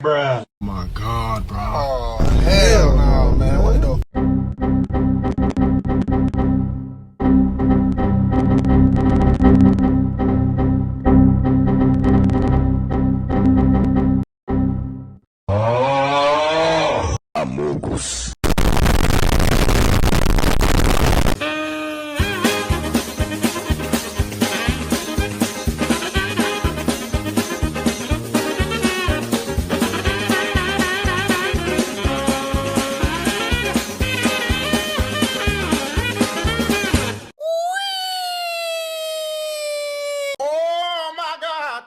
Bruh. Oh my God, bro. Oh, hell no, man. What the Amogus. Oh my God.